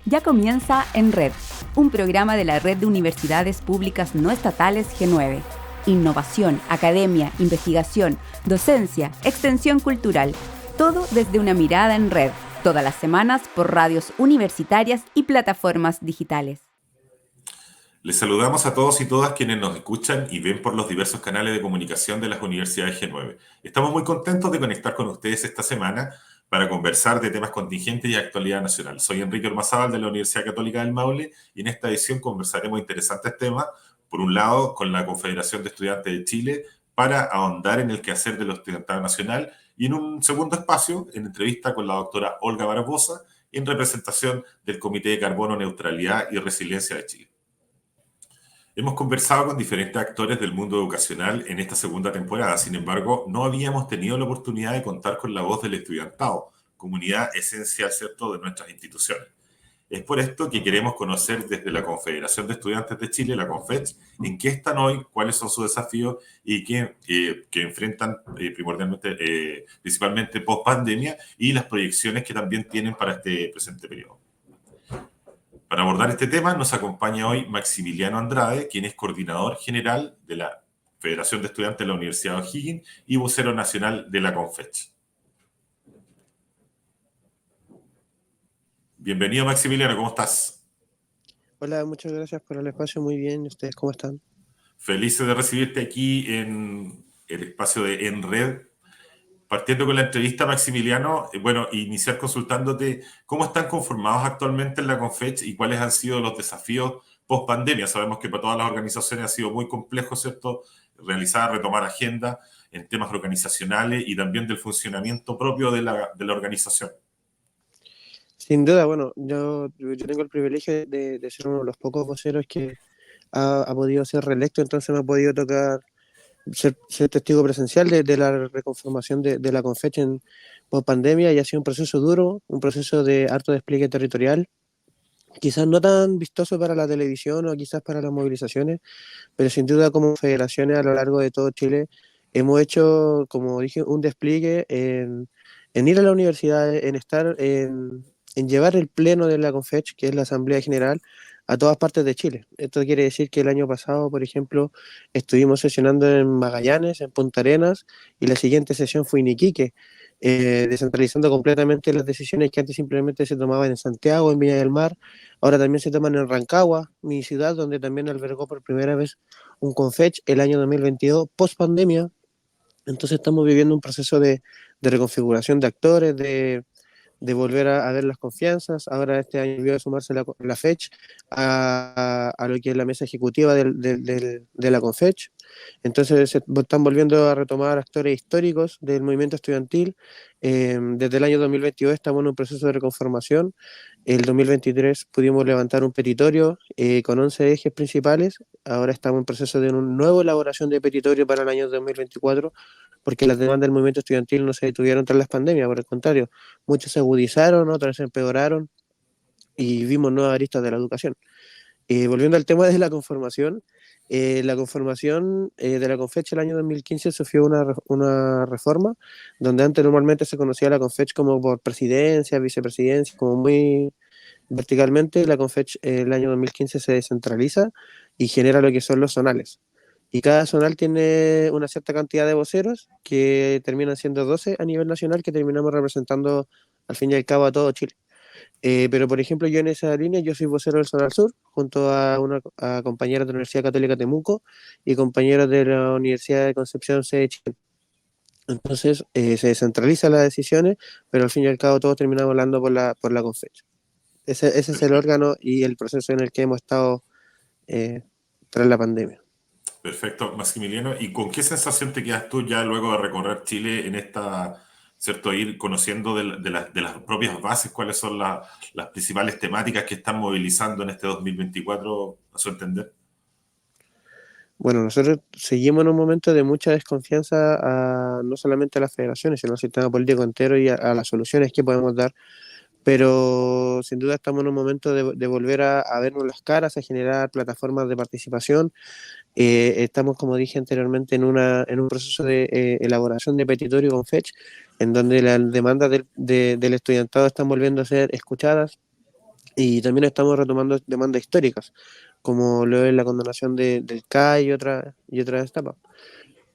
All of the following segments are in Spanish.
Ya comienza En Red, un programa de la Red de Universidades Públicas No Estatales G9. Innovación, academia, investigación, docencia, extensión cultural. Todo desde una mirada en red. Todas las semanas por radios universitarias y plataformas digitales. Les saludamos a todos y todas quienes nos escuchan y ven por los diversos canales de comunicación de las universidades G9. Estamos muy contentos de conectar con ustedes esta semana para conversar de temas contingentes y actualidad nacional. Soy Enrique Ormazábal de la Universidad Católica del Maule y en esta edición conversaremos interesantes temas, por un lado con la Confederación de Estudiantes de Chile para ahondar en el quehacer de los estudiantado nacional y en un segundo espacio, en entrevista con la doctora Olga Barbosa, en representación del Comité de Carbono, Neutralidad y Resiliencia de Chile. Hemos conversado con diferentes actores del mundo educacional en esta segunda temporada. Sin embargo, no habíamos tenido la oportunidad de contar con la voz del estudiantado, comunidad esencial, ¿cierto?, de nuestras instituciones. Es por esto que queremos conocer desde la Confederación de Estudiantes de Chile, la CONFECH, en qué están hoy, cuáles son sus desafíos y que enfrentan principalmente post pandemia y las proyecciones que también tienen para este presente periodo. Para abordar este tema nos acompaña hoy Maximiliano Andrade, quien es coordinador general de la Federación de Estudiantes de la Universidad de O'Higgins y vocero nacional de la CONFECH. Bienvenido, Maximiliano, ¿cómo estás? Hola, muchas gracias por el espacio, muy bien. ¿Ustedes cómo están? Felices de recibirte aquí en el espacio de En Red. Partiendo con la entrevista, Maximiliano, iniciar consultándote cómo están conformados actualmente en la CONFECH y cuáles han sido los desafíos post pandemia. Sabemos que para todas las organizaciones ha sido muy complejo, ¿cierto?, retomar agenda en temas organizacionales y también del funcionamiento propio de la organización. Sin duda, bueno, yo tengo el privilegio de ser uno de los pocos voceros que ha podido ser reelecto, entonces me ha podido tocar ser testigo presencial de la reconformación de la CONFECH en post pandemia, y ha sido un proceso duro, un proceso de harto despliegue territorial, quizás no tan vistoso para la televisión o quizás para las movilizaciones, pero sin duda como federaciones a lo largo de todo Chile hemos hecho, como dije, un despliegue en ir a la universidad, en estar, en llevar el pleno de la CONFECH, que es la Asamblea General, a todas partes de Chile. Esto quiere decir que el año pasado, por ejemplo, estuvimos sesionando en Magallanes, en Punta Arenas, y la siguiente sesión fue en Iquique, descentralizando completamente las decisiones que antes simplemente se tomaban en Santiago, en Viña del Mar. Ahora también se toman en Rancagua, mi ciudad, donde también albergó por primera vez un CONFECH el año 2022, post pandemia. Entonces estamos viviendo un proceso de reconfiguración de actores, de volver a ver las confianzas. Ahora este año volvió a sumarse la FECH a lo que es la mesa ejecutiva de la CONFECH. Entonces se están volviendo a retomar actores históricos del movimiento estudiantil. Desde el año 2022 estamos en un proceso de reconformación. El 2023 pudimos levantar un petitorio con 11 ejes principales. Ahora estamos en proceso de una nueva elaboración de petitorio para el año 2024, porque las demandas del movimiento estudiantil no se detuvieron tras las pandemias, por el contrario, muchas se agudizaron, otras se empeoraron y vimos nuevas aristas de la educación. Volviendo al tema de la conformación de la CONFECH el año 2015 sufrió una reforma, donde antes normalmente se conocía la CONFECH como por presidencia, vicepresidencia, como muy verticalmente. La CONFECH el año 2015 se descentraliza y genera lo que son los zonales. Y cada zonal tiene una cierta cantidad de voceros, que terminan siendo 12 a nivel nacional, que terminamos representando al fin y al cabo a todo Chile. Pero, por ejemplo, yo en esa línea, yo soy vocero del Zonal Sur, junto a compañeros de la Universidad Católica Temuco y compañeros de la Universidad de Concepción sede de Chile. Entonces, se descentralizan las decisiones, pero al fin y al cabo todos terminamos hablando por la CONFECH. Ese es el órgano y el proceso en el que hemos estado tras la pandemia. Perfecto, Maximiliano. ¿Y con qué sensación te quedas tú ya luego de recorrer Chile en esta, cierto, ir conociendo de las propias bases cuáles son las principales temáticas que están movilizando en este 2024, a su entender? Bueno, nosotros seguimos en un momento de mucha desconfianza no solamente a las federaciones, sino al sistema político entero y a las soluciones que podemos dar, pero sin duda estamos en un momento de volver a vernos las caras, a generar plataformas de participación. Estamos, como dije anteriormente, en un proceso de elaboración de petitorio con FECH, en donde las demandas del estudiantado están volviendo a ser escuchadas. Y también estamos retomando demandas históricas, como lo es la condonación del CAI y otras etapas.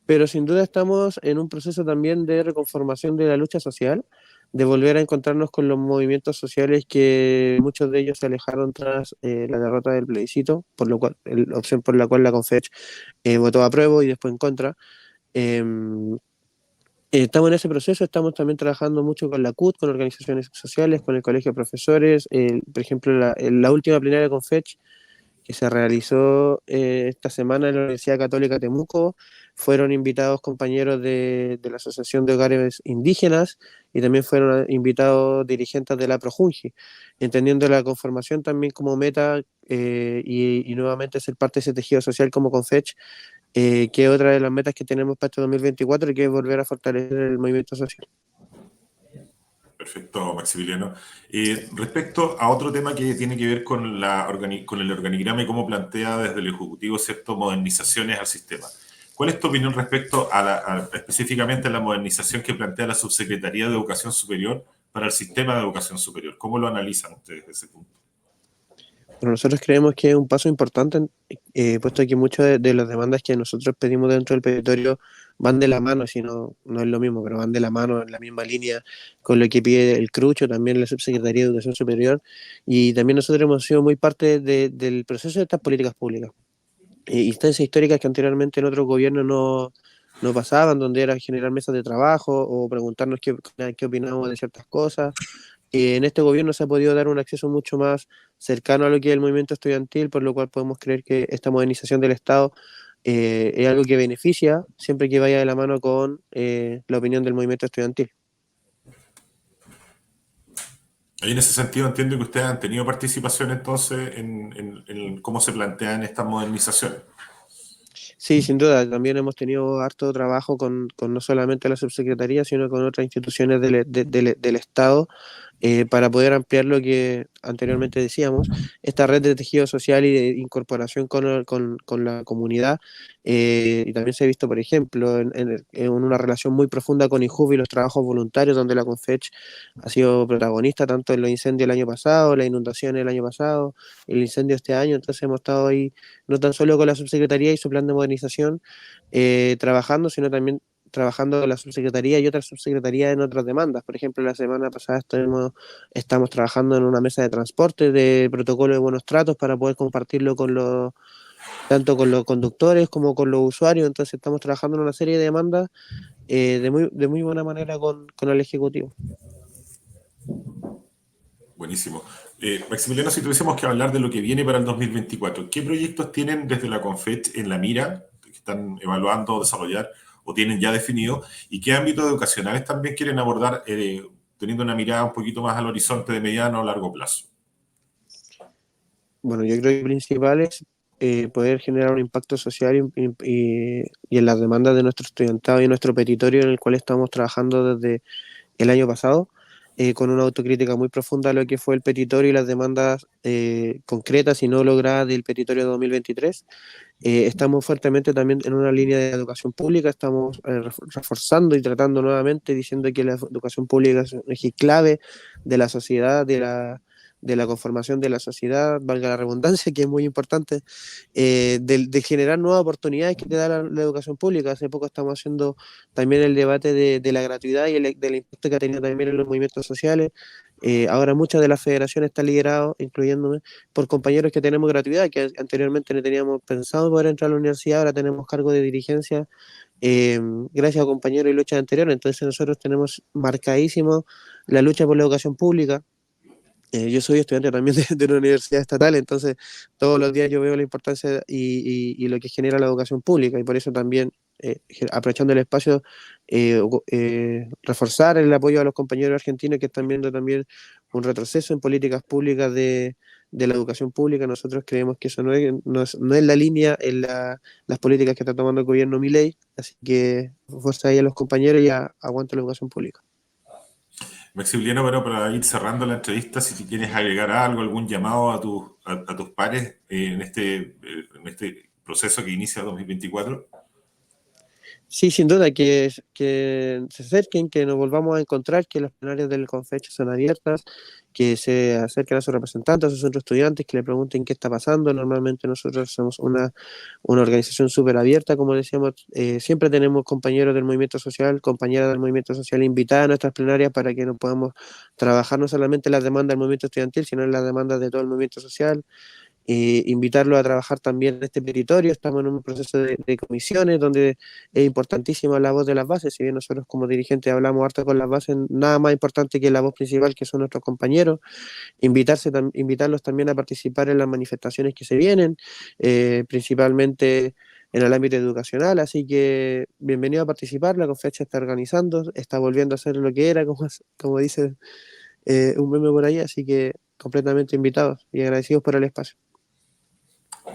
Pero sin duda estamos en un proceso también de reconformación de la lucha social, de volver a encontrarnos con los movimientos sociales que muchos de ellos se alejaron tras la derrota del plebiscito, por lo cual, la opción por la cual la CONFECH votó a prueba y después en contra. Em, Estamos en ese proceso, estamos también trabajando mucho con la CUT, con organizaciones sociales, con el Colegio de Profesores. Por ejemplo, la última plenaria con FECH que se realizó esta semana en la Universidad Católica Temuco, fueron invitados compañeros de la Asociación de Hogares Indígenas y también fueron invitados dirigentes de la Projunji, entendiendo la conformación también como meta y nuevamente ser parte de ese tejido social como Confech, que es otra de las metas que tenemos para este 2024 y que es volver a fortalecer el movimiento social. Perfecto, Maximiliano. Respecto a otro tema que tiene que ver con, con el organigrama y cómo plantea desde el Ejecutivo ciertas modernizaciones al sistema. ¿Cuál es tu opinión respecto específicamente a la modernización que plantea la Subsecretaría de Educación Superior para el sistema de educación superior? ¿Cómo lo analizan ustedes desde ese punto? Bueno, nosotros creemos que es un paso importante, puesto que muchas de las demandas que nosotros pedimos dentro del territorio van de la mano, si no, no es lo mismo, pero van de la mano en la misma línea con lo que pide el CRUCHO, también la Subsecretaría de Educación Superior, y también nosotros hemos sido muy parte del proceso de estas políticas públicas. Instancias históricas que anteriormente en otros gobiernos no pasaban, donde era generar mesas de trabajo o preguntarnos qué opinamos de ciertas cosas. En este gobierno se ha podido dar un acceso mucho más cercano a lo que es el movimiento estudiantil, por lo cual podemos creer que esta modernización del Estado es algo que beneficia siempre que vaya de la mano con la opinión del movimiento estudiantil. Ahí en ese sentido entiendo que ustedes han tenido participación entonces en cómo se plantean estas modernizaciones. Sí, sin duda, también hemos tenido harto trabajo con no solamente la subsecretaría, sino con otras instituciones del Estado para poder ampliar lo que anteriormente decíamos, esta red de tejido social y de incorporación con la comunidad. Y también se ha visto, por ejemplo, en una relación muy profunda con IJUV y los trabajos voluntarios, donde la CONFECH ha sido protagonista tanto en los incendios el año pasado, la inundación el año pasado, el incendio este año. Entonces hemos estado ahí no tan solo con la subsecretaría y su plan de modernización trabajando, sino también trabajando con la subsecretaría y otras subsecretarías en otras demandas. Por ejemplo, la semana pasada estamos trabajando en una mesa de transporte de protocolo de buenos tratos para poder compartirlo tanto con los conductores como con los usuarios. Entonces estamos trabajando en una serie de demandas de muy buena manera con el Ejecutivo. Buenísimo. Maximiliano, si tuviésemos que hablar de lo que viene para el 2024, ¿qué proyectos tienen desde la CONFECH en la mira, que están evaluando, desarrollar o tienen ya definido? ¿Y qué ámbitos educacionales también quieren abordar, teniendo una mirada un poquito más al horizonte de mediano o largo plazo? Bueno, yo creo que lo principal es poder generar un impacto social y en las demandas de nuestro estudiantado y nuestro petitorio en el cual estamos trabajando desde el año pasado, con una autocrítica muy profunda a lo que fue el petitorio y las demandas concretas y no logradas del petitorio de 2023. Estamos fuertemente también en una línea de educación pública, estamos reforzando y tratando nuevamente, diciendo que la educación pública es un eje clave de la sociedad, de la conformación de la sociedad, valga la redundancia, que es muy importante, de generar nuevas oportunidades que te da la educación pública. Hace poco estamos haciendo también el debate de la gratuidad y del impacto que ha tenido también en los movimientos sociales. Ahora muchas de las federaciones están lideradas, incluyéndome, por compañeros que tenemos gratuidad, que anteriormente no teníamos pensado poder entrar a la universidad, ahora tenemos cargo de dirigencia gracias a compañeros y luchas anteriores. Entonces nosotros tenemos marcadísimo la lucha por la educación pública. Yo soy estudiante también de una universidad estatal, entonces todos los días yo veo la importancia y lo que genera la educación pública, y por eso también, aprovechando el espacio, reforzar el apoyo a los compañeros argentinos que están viendo también un retroceso en políticas públicas de la educación pública. Nosotros creemos que eso no es la línea en las políticas que está tomando el gobierno Milei, así que fuerza ahí a los compañeros y aguanta la educación pública. Maximiliano, bueno, para ir cerrando la entrevista, si quieres agregar algo, algún llamado a tus pares en este proceso que inicia 2024. Sí, sin duda, que se acerquen, que nos volvamos a encontrar, que las plenarias del Confecho son abiertas, que se acerquen a sus representantes, a sus otros estudiantes, que le pregunten qué está pasando. Normalmente nosotros somos una organización súper abierta, como decíamos, siempre tenemos compañeros del movimiento social, compañeras del movimiento social invitadas a nuestras plenarias para que nos podamos trabajar no solamente en las demandas del movimiento estudiantil, sino en las demandas de todo el movimiento social. Invitarlo a trabajar también en este territorio. Estamos en un proceso de comisiones donde es importantísima la voz de las bases. Si bien nosotros como dirigentes hablamos harto con las bases, nada más importante que la voz principal, que son nuestros compañeros. Invitarlos también a participar en las manifestaciones que se vienen, principalmente en el ámbito educacional. Así que bienvenido a participar. La Confecha está organizando, está volviendo a ser lo que era, como dice un meme por ahí. Así que completamente invitados y agradecidos por el espacio.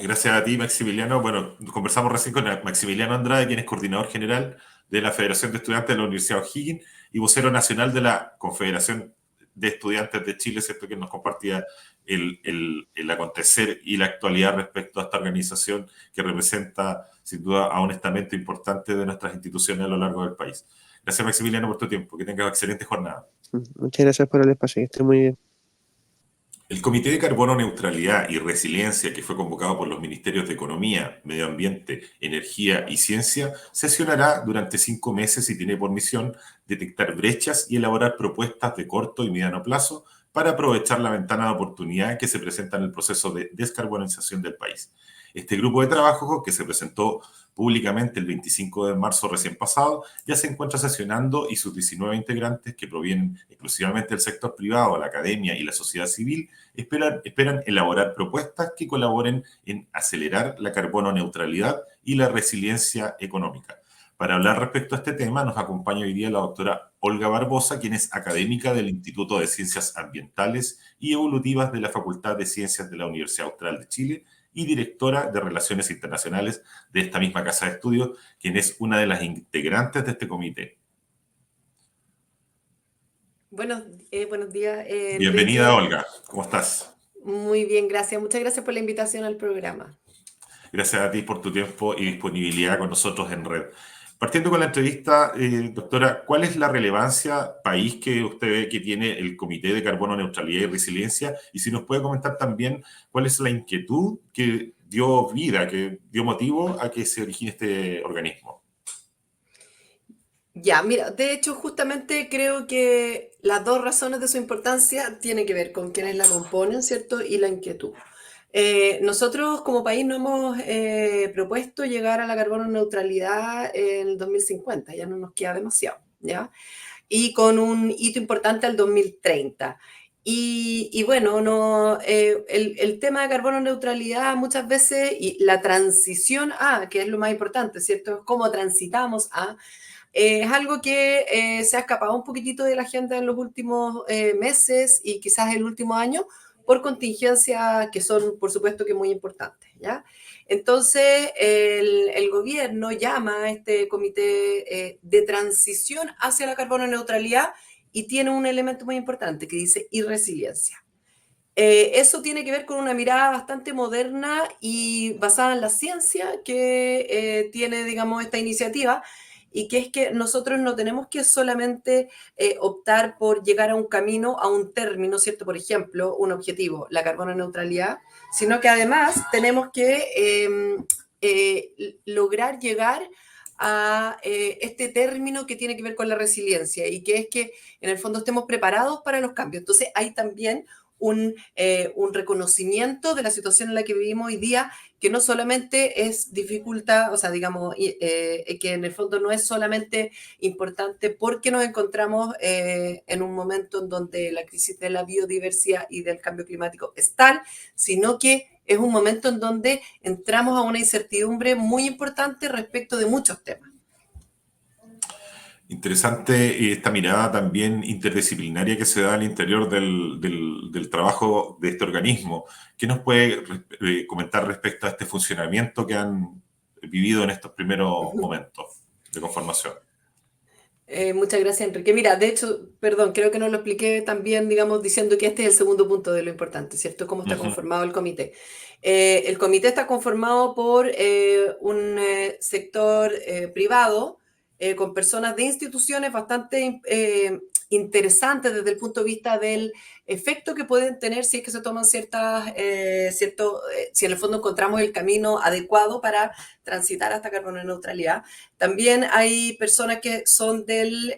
Gracias a ti, Maximiliano. Bueno, conversamos recién con Maximiliano Andrade, quien es coordinador general de la Federación de Estudiantes de la Universidad O'Higgins y vocero nacional de la Confederación de Estudiantes de Chile, ¿cierto? Que nos compartía el acontecer y la actualidad respecto a esta organización que representa, sin duda, a un estamento importante de nuestras instituciones a lo largo del país. Gracias, Maximiliano, por tu tiempo. Que tengas excelente jornada. Muchas gracias por el espacio, que esté muy bien. El Comité de Carbono Neutralidad y Resiliencia, que fue convocado por los Ministerios de Economía, Medio Ambiente, Energía y Ciencia, sesionará durante 5 meses y tiene por misión detectar brechas y elaborar propuestas de corto y mediano plazo para aprovechar la ventana de oportunidad que se presenta en el proceso de descarbonización del país. Este grupo de trabajo, que se presentó públicamente el 25 de marzo recién pasado, ya se encuentra sesionando y sus 19 integrantes, que provienen exclusivamente del sector privado, la academia y la sociedad civil, esperan elaborar propuestas que colaboren en acelerar la carbono neutralidad y la resiliencia económica. Para hablar respecto a este tema, nos acompaña hoy día la doctora Olga Barbosa, quien es académica del Instituto de Ciencias Ambientales y Evolutivas de la Facultad de Ciencias de la Universidad Austral de Chile y directora de Relaciones Internacionales de esta misma casa de estudios, quien es una de las integrantes de este comité. Buenos días, Bienvenida, Enrique. Olga. ¿Cómo estás? Muy bien, gracias. Muchas gracias por la invitación al programa. Gracias a ti por tu tiempo y disponibilidad con nosotros en red. Partiendo con la entrevista, doctora, ¿cuál es la relevancia país que usted ve que tiene el Comité de Carbono Neutralidad y Resiliencia? Y si nos puede comentar también cuál es la inquietud que dio vida, que dio motivo a que se origine este organismo. Ya, mira, de hecho, justamente creo que las dos razones de su importancia tienen que ver con quienes la componen, ¿cierto? Y la inquietud. Nosotros como país nos hemos propuesto llegar a la carbono neutralidad en el 2050, ya no nos queda demasiado, ¿ya? Y con un hito importante al 2030. Y bueno, no, el tema de carbono neutralidad muchas veces y la transición a, que es lo más importante, ¿cierto? Cómo transitamos a, es algo que se ha escapado un poquitito de la agenda en los últimos meses y quizás el último año por contingencias que son, por supuesto, que muy importantes, ¿ya? Entonces, el gobierno llama a este comité de transición hacia la carbono neutralidad y tiene un elemento muy importante que dice y resiliencia. Eso tiene que ver con una mirada bastante moderna y basada en la ciencia que tiene, digamos, esta iniciativa, y que es que nosotros no tenemos que solamente optar por llegar a un camino, a un término, ¿cierto? Por ejemplo, un objetivo, la carbono neutralidad, sino que además tenemos que lograr llegar a este término que tiene que ver con la resiliencia y que es que en el fondo estemos preparados para los cambios. Entonces hay también un reconocimiento de la situación en la que vivimos hoy día, que no solamente es dificultad, o sea, digamos, que en el fondo no es solamente importante porque nos encontramos en un momento en donde la crisis de la biodiversidad y del cambio climático es tal, sino que es un momento en donde entramos a una incertidumbre muy importante respecto de muchos temas. Interesante esta mirada también interdisciplinaria que se da al interior del trabajo de este organismo. ¿Qué nos puede comentar respecto a este funcionamiento que han vivido en estos primeros momentos de conformación? Muchas gracias, Enrique. Mira, de hecho, perdón, creo que no lo expliqué también, digamos, diciendo que este es el segundo punto de lo importante, ¿cierto? ¿Cómo está conformado el comité? El comité está conformado por un sector privado, con personas de instituciones bastante interesantes desde el punto de vista del efecto que pueden tener si es que se toman si en el fondo encontramos el camino adecuado para transitar hasta carbono neutralidad. También hay personas que son del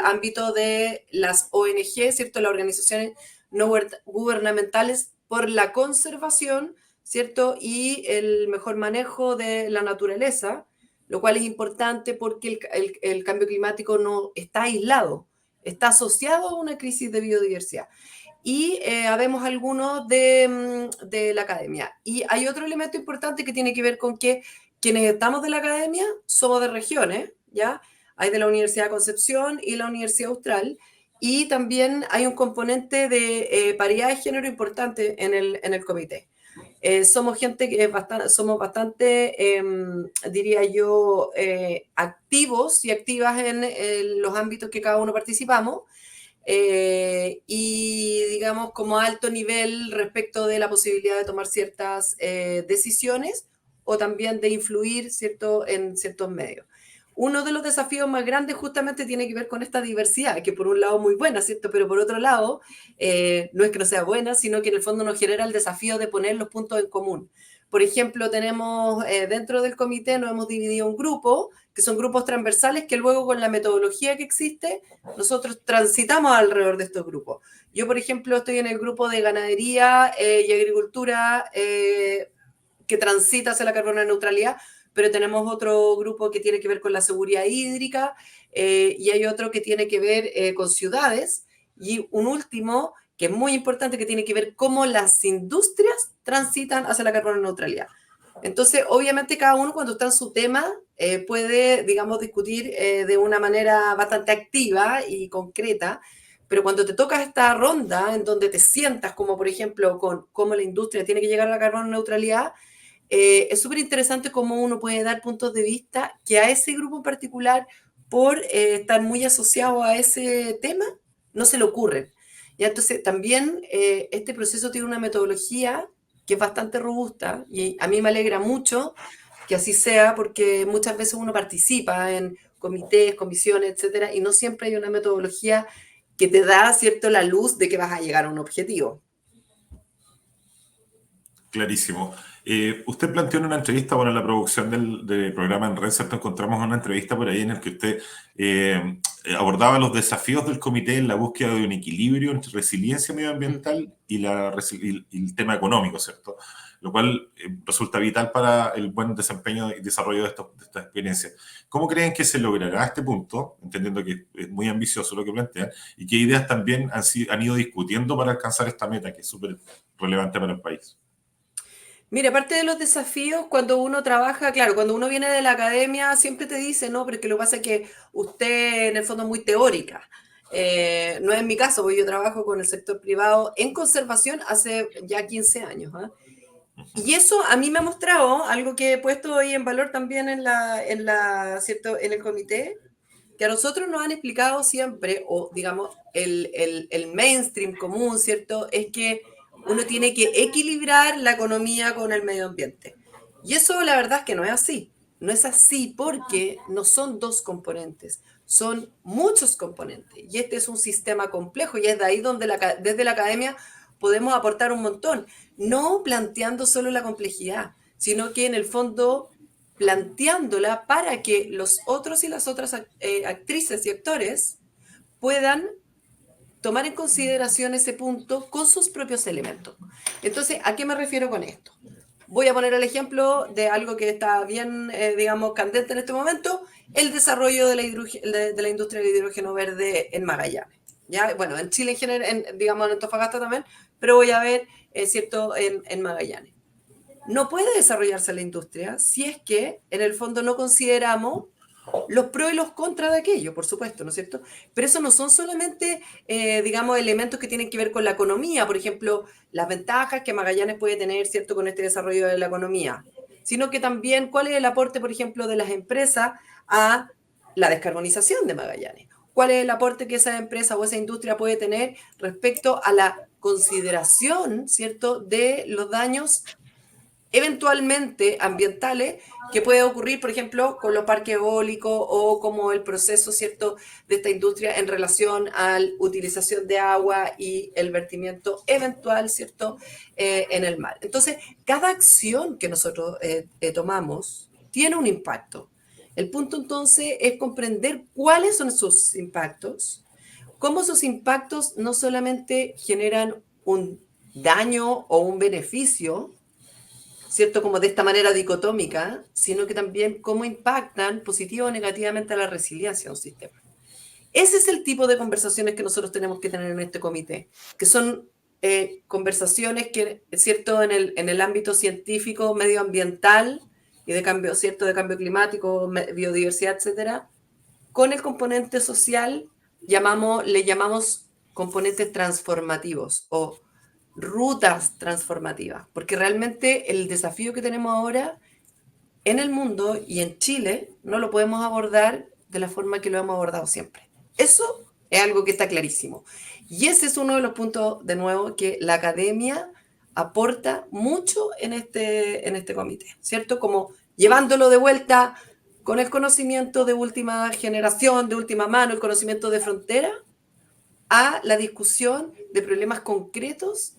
ámbito de las ONG, ¿cierto? Las organizaciones no gubernamentales por la conservación, ¿cierto? Y el mejor manejo de la naturaleza, lo cual es importante porque el cambio climático no está aislado, está asociado a una crisis de biodiversidad. Y habemos algunos de la academia. Y hay otro elemento importante que tiene que ver con que quienes estamos de la academia somos de regiones, ¿ya? Hay de la Universidad de Concepción y la Universidad Austral, y también hay un componente de paridad de género importante en el comité. Somos gente que somos bastante, diría yo, activos y activas en los ámbitos que cada uno participamos, y digamos como alto nivel respecto de la posibilidad de tomar ciertas decisiones o también de influir, ¿cierto?, en ciertos medios. Uno de los desafíos más grandes justamente tiene que ver con esta diversidad, que por un lado muy buena, ¿cierto? Pero por otro lado, no es que no sea buena, sino que en el fondo nos genera el desafío de poner los puntos en común. Por ejemplo, tenemos dentro del comité, nos hemos dividido un grupo, que son grupos transversales, que luego con la metodología que existe, nosotros transitamos alrededor de estos grupos. Yo, por ejemplo, estoy en el grupo de ganadería y agricultura que transita hacia la carbono neutralidad, pero tenemos otro grupo que tiene que ver con la seguridad hídrica y hay otro que tiene que ver con ciudades, y un último que es muy importante, que tiene que ver cómo las industrias transitan hacia la carbono neutralidad. Entonces, obviamente, cada uno cuando está en su tema puede, digamos, discutir de una manera bastante activa y concreta, pero cuando te tocas esta ronda en donde te sientas, como por ejemplo con cómo la industria tiene que llegar a la carbono neutralidad, es súper interesante cómo uno puede dar puntos de vista que a ese grupo en particular, por estar muy asociado a ese tema, no se le ocurren. Y entonces también este proceso tiene una metodología que es bastante robusta y a mí me alegra mucho que así sea, porque muchas veces uno participa en comités, comisiones, etcétera, y no siempre hay una metodología que te da, ¿cierto?, la luz de que vas a llegar a un objetivo. Clarísimo. Usted planteó en una entrevista, bueno, en la producción del programa en Red, ¿cierto? Encontramos una entrevista por ahí en la que usted abordaba los desafíos del comité en la búsqueda de un equilibrio entre resiliencia medioambiental y el tema económico, ¿cierto? Lo cual resulta vital para el buen desempeño y desarrollo de esta experiencia. ¿Cómo creen que se logrará este punto, entendiendo que es muy ambicioso lo que plantean, y qué ideas también han ido discutiendo para alcanzar esta meta, que es súper relevante para el país? Mira, aparte de los desafíos, cuando uno trabaja, claro, cuando uno viene de la academia, siempre te dice, no, pero es que lo que pasa es que usted en el fondo es muy teórica. No es mi caso, porque yo trabajo con el sector privado en conservación hace ya 15 años. Y eso a mí me ha mostrado algo que he puesto hoy en valor también ¿cierto?, en el comité, que a nosotros nos han explicado siempre, o digamos, el mainstream común, ¿cierto?, es que uno tiene que equilibrar la economía con el medio ambiente. Y eso la verdad es que no es así. No es así porque no son dos componentes, son muchos componentes. Y este es un sistema complejo y es de ahí donde desde la academia podemos aportar un montón. No planteando solo la complejidad, sino que en el fondo planteándola para que los otros y las otras actrices y actores puedan tomar en consideración ese punto con sus propios elementos. Entonces, ¿a qué me refiero con esto? Voy a poner el ejemplo de algo que está bien, digamos, candente en este momento, el desarrollo de la industria del hidrógeno verde en Magallanes. ¿Ya? Bueno, en Chile en general, digamos en Antofagasta también, pero voy a ver, ¿cierto?, en Magallanes. No puede desarrollarse la industria si es que en el fondo no consideramos los pros y los contras de aquello, por supuesto, ¿no es cierto? Pero eso no son solamente, digamos, elementos que tienen que ver con la economía, por ejemplo, las ventajas que Magallanes puede tener, ¿cierto?, con este desarrollo de la economía, sino que también cuál es el aporte, por ejemplo, de las empresas a la descarbonización de Magallanes. ¿Cuál es el aporte que esa empresa o esa industria puede tener respecto a la consideración, ¿cierto?, de los daños eventualmente ambientales que puede ocurrir, por ejemplo, con los parques eólicos o como el proceso, ¿cierto?, de esta industria en relación a la utilización de agua y el vertimiento eventual, ¿cierto?, en el mar. Entonces, cada acción que nosotros tomamos tiene un impacto. El punto entonces es comprender cuáles son sus impactos, cómo esos impactos no solamente generan un daño o un beneficio, ¿cierto? Como de esta manera dicotómica, sino que también cómo impactan positivo o negativamente a la resiliencia de un sistema. Ese es el tipo de conversaciones que nosotros tenemos que tener en este comité, que son conversaciones que, ¿cierto?, en el ámbito científico, medioambiental y de cambio, ¿cierto?, de cambio climático, biodiversidad, etcétera, con el componente social le llamamos componentes transformativos o rutas transformativas, porque realmente el desafío que tenemos ahora en el mundo y en Chile no lo podemos abordar de la forma que lo hemos abordado siempre. Eso es algo que está clarísimo. Y ese es uno de los puntos, de nuevo, que la academia aporta mucho en este comité, ¿cierto? Como llevándolo de vuelta con el conocimiento de última generación, de última mano, el conocimiento de frontera, a la discusión de problemas concretos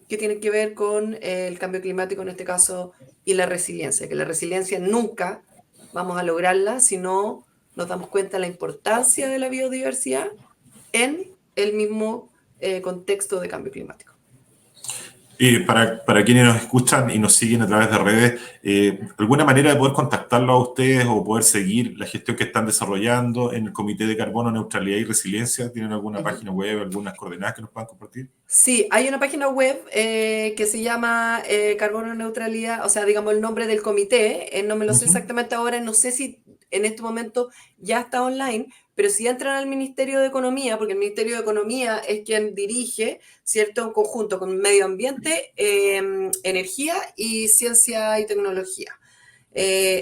que tienen que ver con el cambio climático en este caso y la resiliencia, que la resiliencia nunca vamos a lograrla si no nos damos cuenta de la importancia de la biodiversidad en el mismo contexto de cambio climático. Para quienes nos escuchan y nos siguen a través de redes, ¿alguna manera de poder contactarlo a ustedes o poder seguir la gestión que están desarrollando en el Comité de Carbono, Neutralidad y Resiliencia? ¿Tienen alguna página web, algunas coordenadas que nos puedan compartir? Sí, hay una página web que se llama Carbono Neutralidad, o sea, digamos el nombre del comité, no me lo sé exactamente ahora, no sé si en este momento ya está online, pero si entran al Ministerio de Economía, porque el Ministerio de Economía es quien dirige, ¿cierto?, en conjunto con Medio Ambiente, Energía y Ciencia y Tecnología.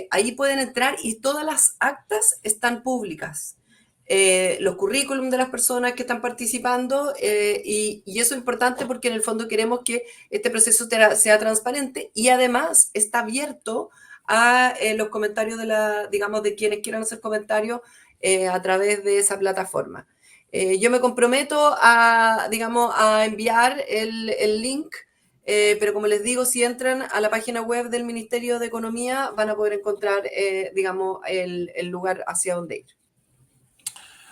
Ahí pueden entrar y todas las actas están públicas. Los currículum de las personas que están participando y eso es importante porque en el fondo queremos que este proceso sea transparente y además está abierto a los comentarios de quienes quieran hacer comentarios a través de esa plataforma. Yo me comprometo a enviar el link, pero como les digo, si entran a la página web del Ministerio de Economía van a poder encontrar, el lugar hacia donde ir.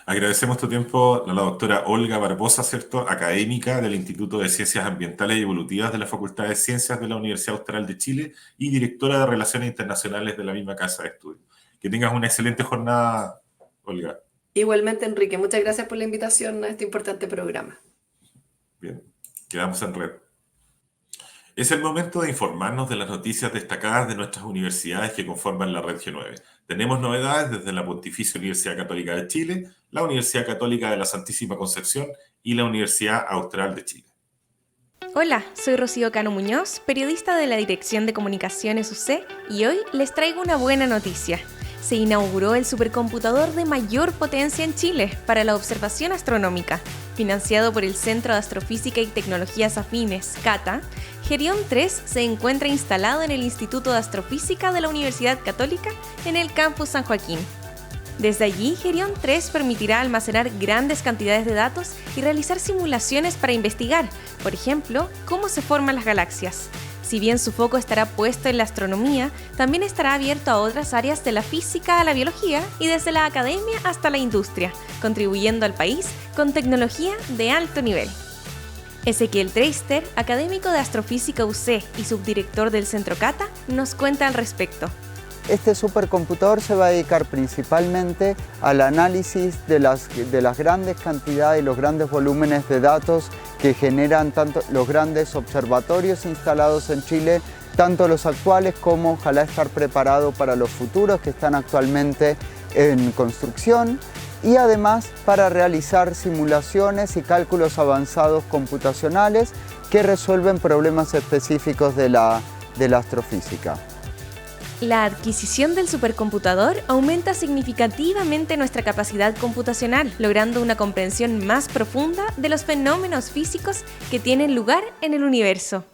Agradecemos tu tiempo a la doctora Olga Barbosa, ¿cierto?, académica del Instituto de Ciencias Ambientales y Evolutivas de la Facultad de Ciencias de la Universidad Austral de Chile y directora de Relaciones Internacionales de la misma Casa de Estudios. Que tengas una excelente jornada, Olga. Igualmente, Enrique, muchas gracias por la invitación a este importante programa. Bien, quedamos en red. Es el momento de informarnos de las noticias destacadas de nuestras universidades que conforman la Red G9. Tenemos novedades desde la Pontificia Universidad Católica de Chile, la Universidad Católica de la Santísima Concepción y la Universidad Austral de Chile. Hola, soy Rocío Cano Muñoz, periodista de la Dirección de Comunicaciones UC, y hoy les traigo una buena noticia. Se inauguró el supercomputador de mayor potencia en Chile para la observación astronómica. Financiado por el Centro de Astrofísica y Tecnologías Afines, CATA, Gerión 3 se encuentra instalado en el Instituto de Astrofísica de la Universidad Católica en el campus San Joaquín. Desde allí, Gerión 3 permitirá almacenar grandes cantidades de datos y realizar simulaciones para investigar, por ejemplo, cómo se forman las galaxias. Si bien su foco estará puesto en la astronomía, también estará abierto a otras áreas de la física a la biología y desde la academia hasta la industria, contribuyendo al país con tecnología de alto nivel. Ezequiel Treister, académico de Astrofísica UC y subdirector del Centro CATA, nos cuenta al respecto. Este supercomputador se va a dedicar principalmente al análisis de las grandes cantidades y los grandes volúmenes de datos que generan tanto los grandes observatorios instalados en Chile, tanto los actuales como ojalá estar preparado para los futuros que están actualmente en construcción, y además para realizar simulaciones y cálculos avanzados computacionales que resuelven problemas específicos de la astrofísica. La adquisición del supercomputador aumenta significativamente nuestra capacidad computacional, logrando una comprensión más profunda de los fenómenos físicos que tienen lugar en el universo.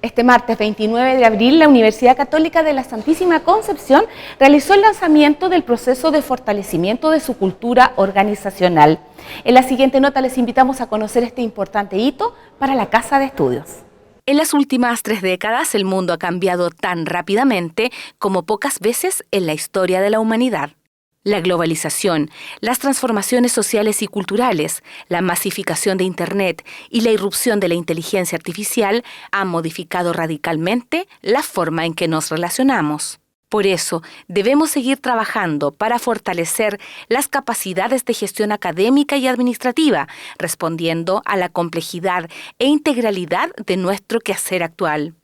Este martes 29 de abril, la Universidad Católica de la Santísima Concepción realizó el lanzamiento del proceso de fortalecimiento de su cultura organizacional. En la siguiente nota les invitamos a conocer este importante hito para la Casa de Estudios. En las últimas 3 décadas, el mundo ha cambiado tan rápidamente como pocas veces en la historia de la humanidad. La globalización, las transformaciones sociales y culturales, la masificación de Internet y la irrupción de la inteligencia artificial han modificado radicalmente la forma en que nos relacionamos. Por eso, debemos seguir trabajando para fortalecer las capacidades de gestión académica y administrativa, respondiendo a la complejidad e integralidad de nuestro quehacer actual.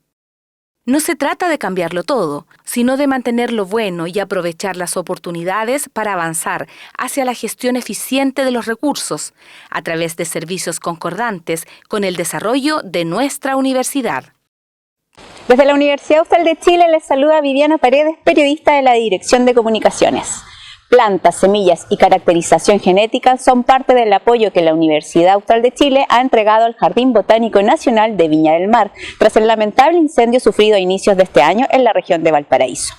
No se trata de cambiarlo todo, sino de mantener lo bueno y aprovechar las oportunidades para avanzar hacia la gestión eficiente de los recursos, a través de servicios concordantes con el desarrollo de nuestra universidad. Desde la Universidad Austral de Chile les saluda Viviana Paredes, periodista de la Dirección de Comunicaciones. Plantas, semillas y caracterización genética son parte del apoyo que la Universidad Austral de Chile ha entregado al Jardín Botánico Nacional de Viña del Mar, tras el lamentable incendio sufrido a inicios de este año en la región de Valparaíso.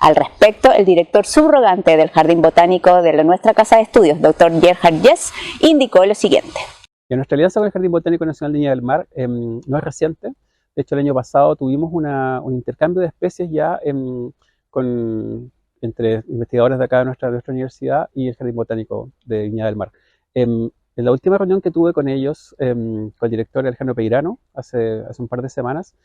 Al respecto, el director subrogante del Jardín Botánico de nuestra Casa de Estudios, Dr. Gerhard Jess, indicó lo siguiente. Nuestra alianza con el Jardín Botánico Nacional de Viña del Mar no es reciente. De hecho, el año pasado tuvimos un intercambio de especies ya entre investigadores de acá de nuestra universidad y el Jardín Botánico de Viña del Mar. En la última reunión que tuve con ellos, con el director Alejandro Peirano, hace un par de semanas,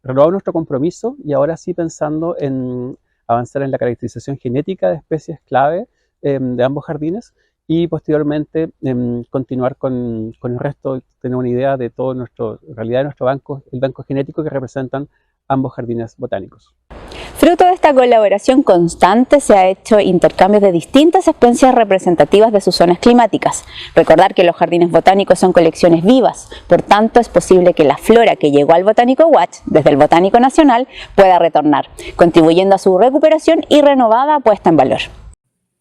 renovamos nuestro compromiso y ahora sí pensando en avanzar en la caracterización genética de especies clave de ambos jardines y posteriormente continuar con el resto, tener una idea de todo en realidad de nuestro banco, el banco genético que representan ambos jardines botánicos. Fruto de esta colaboración constante se ha hecho intercambios de distintas especies representativas de sus zonas climáticas. Recordar que los jardines botánicos son colecciones vivas, por tanto es posible que la flora que llegó al Botánico Watch desde el Botánico Nacional pueda retornar, contribuyendo a su recuperación y renovada puesta en valor.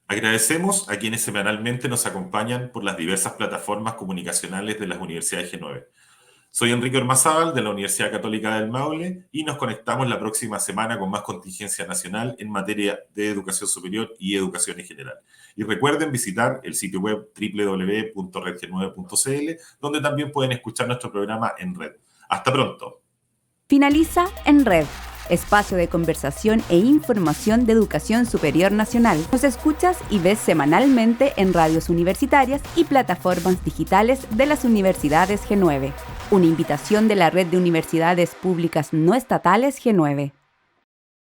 Agradecemos a quienes semanalmente nos acompañan por las diversas plataformas comunicacionales de las universidades G9. Soy Enrique Ormazábal de la Universidad Católica del Maule y nos conectamos la próxima semana con más contingencia nacional en materia de educación superior y educación en general. Y recuerden visitar el sitio web www.redg9.cl, donde también pueden escuchar nuestro programa en red. Hasta pronto. Finaliza En Red, espacio de conversación e información de educación superior nacional. Nos escuchas y ves semanalmente en radios universitarias y plataformas digitales de las universidades G9. Una invitación de la Red de Universidades Públicas No Estatales G9.